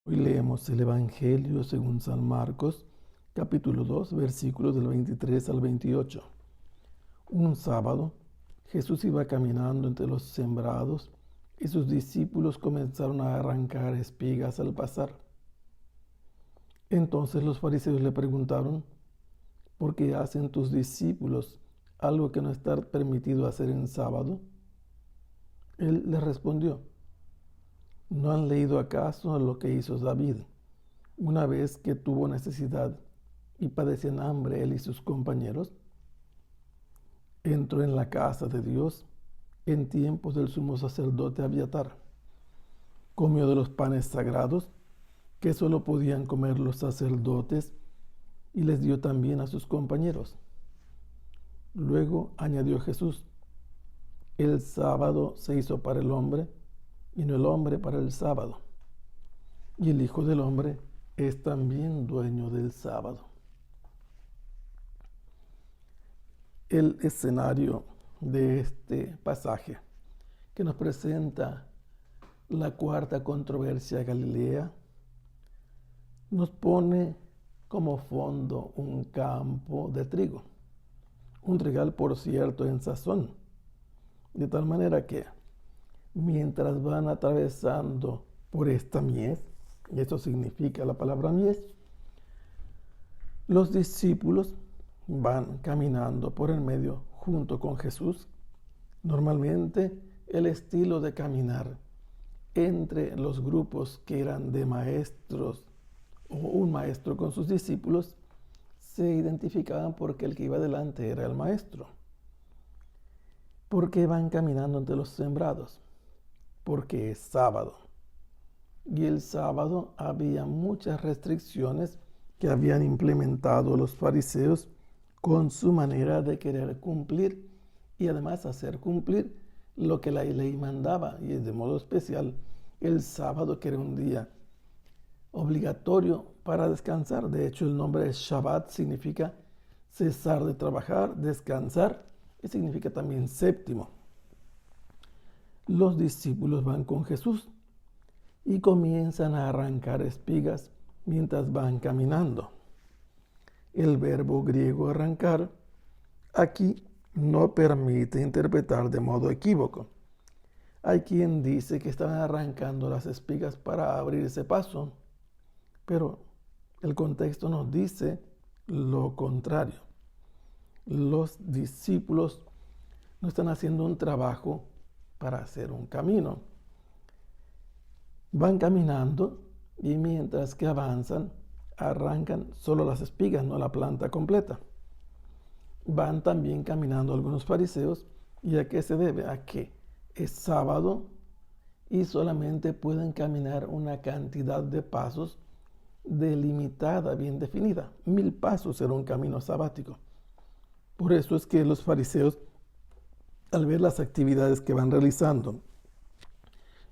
Hoy leemos el Evangelio según San Marcos, capítulo 2, versículos del 23 al 28. Un sábado, Jesús iba caminando entre los sembrados y sus discípulos comenzaron a arrancar espigas al pasar. Entonces los fariseos le preguntaron: ¿por qué hacen tus discípulos algo que no está permitido hacer en sábado? Él les respondió: ¿no han leído acaso lo que hizo David una vez que tuvo necesidad y padecían hambre él y sus compañeros? Entró en la casa de Dios en tiempos del sumo sacerdote Abiatar. Comió de los panes sagrados que solo podían comer los sacerdotes y les dio también a sus compañeros. Luego añadió Jesús: el sábado se hizo para el hombre y no el hombre para el sábado. Y el Hijo del Hombre es también dueño del sábado. El escenario de este pasaje, que nos presenta la cuarta controversia galilea, nos pone como fondo un campo de trigo, un trigal, por cierto, en sazón, de tal manera que mientras van atravesando por esta mies, y eso significa la palabra mies, los discípulos van caminando por el medio junto con Jesús. Normalmente el estilo de caminar entre los grupos que eran de maestros o un maestro con sus discípulos se identificaban porque el que iba delante era el maestro. ¿Por qué van caminando entre los sembrados? Porque es sábado. Y el sábado había muchas restricciones que habían implementado los fariseos con su manera de querer cumplir y además hacer cumplir lo que la ley mandaba, y de modo especial el sábado, que era un día obligatorio para descansar. De hecho, el nombre de Shabbat significa cesar de trabajar, descansar, y significa también séptimo. Los discípulos van con Jesús y comienzan a arrancar espigas mientras van caminando. El verbo griego arrancar aquí no permite interpretar de modo equívoco. Hay quien dice que estaban arrancando las espigas para abrirse paso, pero el contexto nos dice lo contrario. Los discípulos no están haciendo un trabajo para hacer un camino. Van caminando y mientras que avanzan, arrancan solo las espigas, no la planta completa. Van también caminando algunos fariseos. ¿Y a qué se debe? A que es sábado y solamente pueden caminar una cantidad de pasos delimitada, bien definida. 1000 pasos era un camino sabático. Por eso es que los fariseos, al ver las actividades que van realizando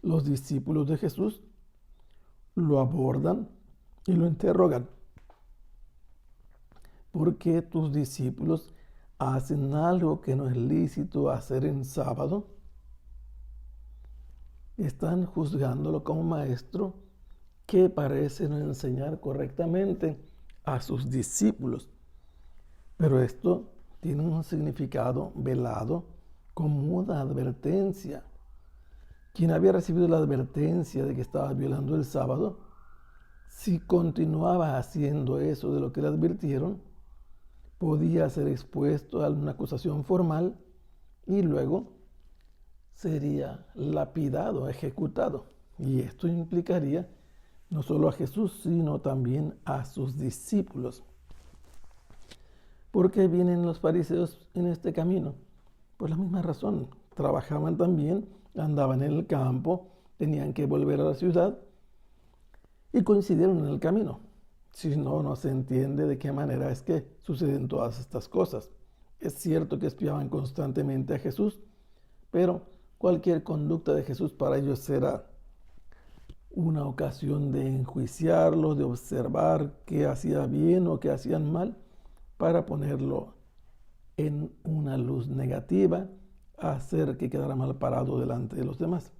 los discípulos de Jesús, lo abordan y lo interrogan: ¿por qué tus discípulos hacen algo que no es lícito hacer en sábado? Están juzgándolo como maestro que parece no enseñar correctamente a sus discípulos. Pero esto tiene un significado velado como una advertencia. Quien había recibido la advertencia de que estaba violando el sábado, si continuaba haciendo eso de lo que le advirtieron, podía ser expuesto a una acusación formal y luego sería lapidado, ejecutado. Y esto implicaría no solo a Jesús, sino también a sus discípulos. ¿Por qué vienen los fariseos en este camino? Por la misma razón. Trabajaban también, andaban en el campo, tenían que volver a la ciudad y coincidieron en el camino. Si no, no se entiende de qué manera es que suceden todas estas cosas. Es cierto que espiaban constantemente a Jesús, pero cualquier conducta de Jesús para ellos será una ocasión de enjuiciarlo, de observar qué hacía bien o qué hacían mal, para ponerlo en una luz negativa, hacer que quedara mal parado delante de los demás.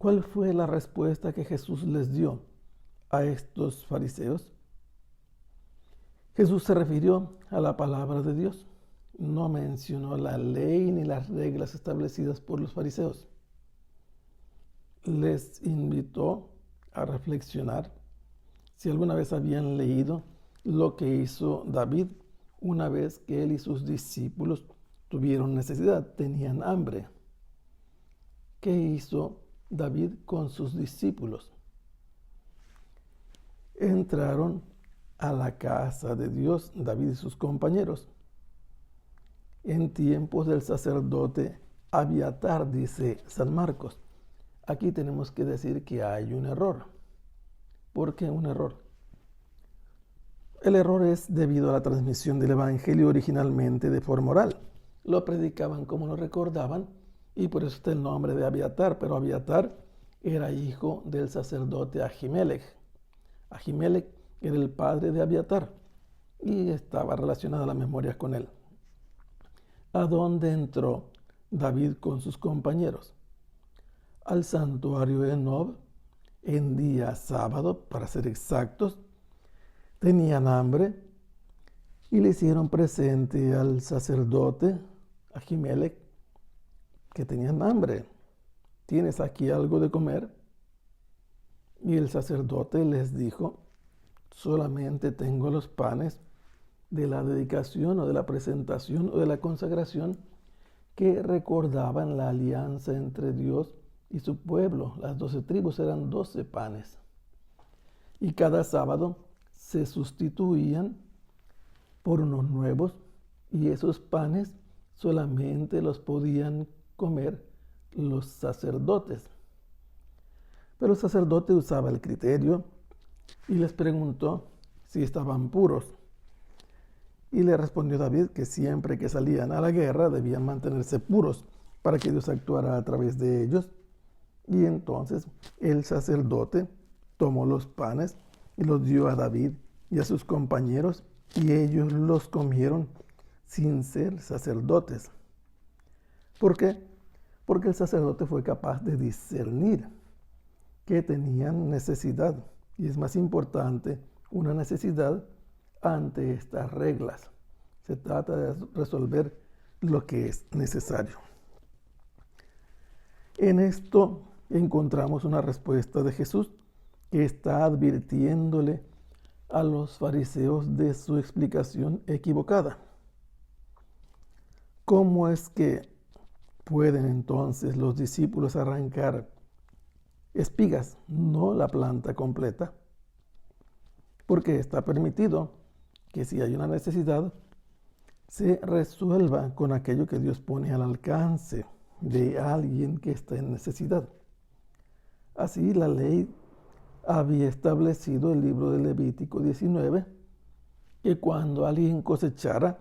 ¿Cuál fue la respuesta que Jesús les dio? a estos fariseos? Jesús se refirió a la palabra de Dios. No mencionó la ley ni las reglas establecidas por los fariseos. Les invitó a reflexionar si alguna vez habían leído lo que hizo David una vez que él y sus discípulos tuvieron necesidad, tenían hambre. ¿Qué hizo David con sus discípulos? Entraron a la casa de Dios, David y sus compañeros, en tiempos del sacerdote Abiatar, dice San Marcos. Aquí tenemos que decir que hay un error. ¿Por qué un error? El error es debido a la transmisión del Evangelio originalmente de forma oral. Lo predicaban como lo recordaban y por eso está el nombre de Abiatar, pero Abiatar era hijo del sacerdote Ahimelech. Ahimelech era el padre de Abiatar y estaba relacionada la memoria con él. ¿A dónde entró David con sus compañeros? Al santuario de Nob en día sábado, para ser exactos. Tenían hambre y le hicieron presente al sacerdote Ahimelech que tenían hambre. ¿Tienes aquí algo de comer? Y el sacerdote les dijo: solamente tengo los panes de la dedicación o de la presentación o de la consagración que recordaban la alianza entre Dios y su pueblo. Las 12 tribus eran 12 panes. Y cada sábado se sustituían por unos nuevos y esos panes solamente los podían comer los sacerdotes. Pero el sacerdote usaba el criterio y les preguntó si estaban puros. Y le respondió David que siempre que salían a la guerra debían mantenerse puros para que Dios actuara a través de ellos. Y entonces el sacerdote tomó los panes y los dio a David y a sus compañeros, y ellos los comieron sin ser sacerdotes. ¿Por qué? Porque el sacerdote fue capaz de discernir que tenían necesidad, y es más importante una necesidad ante estas reglas. Se trata de resolver lo que es necesario. En esto encontramos una respuesta de Jesús, que está advirtiéndole a los fariseos de su explicación equivocada. ¿Cómo es que pueden entonces los discípulos arrancar espigas, no la planta completa? Porque está permitido que si hay una necesidad, se resuelva con aquello que Dios pone al alcance de alguien que está en necesidad. Así la ley había establecido el libro de Levítico 19, que cuando alguien cosechara,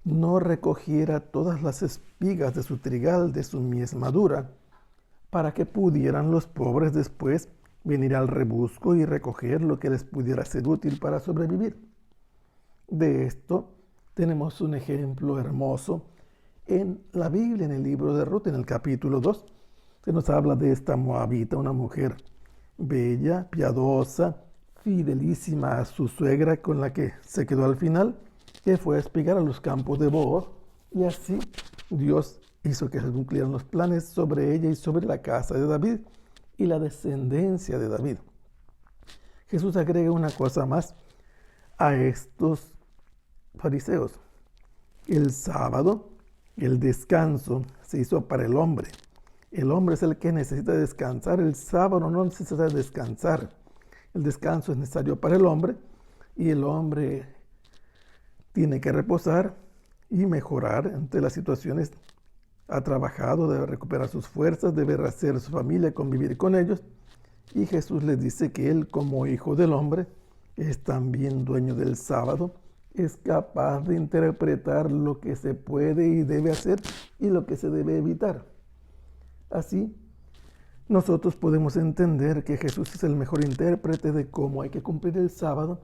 no recogiera todas las espigas de su trigal, de su mies madura, para que pudieran los pobres después venir al rebusco y recoger lo que les pudiera ser útil para sobrevivir. De esto tenemos un ejemplo hermoso en la Biblia, en el libro de Ruth, en el capítulo 2. Se nos habla de esta moabita, una mujer bella, piadosa, fidelísima a su suegra, con la que se quedó al final, que fue a espigar a los campos de Booz, y así Dios hizo que se cumplieran los planes sobre ella y sobre la casa de David y la descendencia de David. Jesús agrega una cosa más a estos fariseos. El sábado, el descanso, se hizo para el hombre. El hombre es el que necesita descansar. El sábado no necesita descansar. El descanso es necesario para el hombre y el hombre tiene que reposar y mejorar ante las situaciones. Ha trabajado, debe recuperar sus fuerzas, debe rehacer su familia, convivir con ellos. Y Jesús les dice que Él, como Hijo del Hombre, es también dueño del sábado, es capaz de interpretar lo que se puede y debe hacer y lo que se debe evitar. Así, nosotros podemos entender que Jesús es el mejor intérprete de cómo hay que cumplir el sábado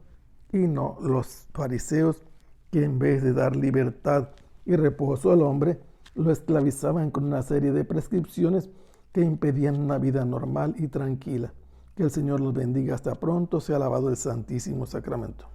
y no los fariseos, que en vez de dar libertad y reposo al hombre, lo esclavizaban con una serie de prescripciones que impedían una vida normal y tranquila. Que el Señor los bendiga. Hasta pronto. Sea alabado el Santísimo Sacramento.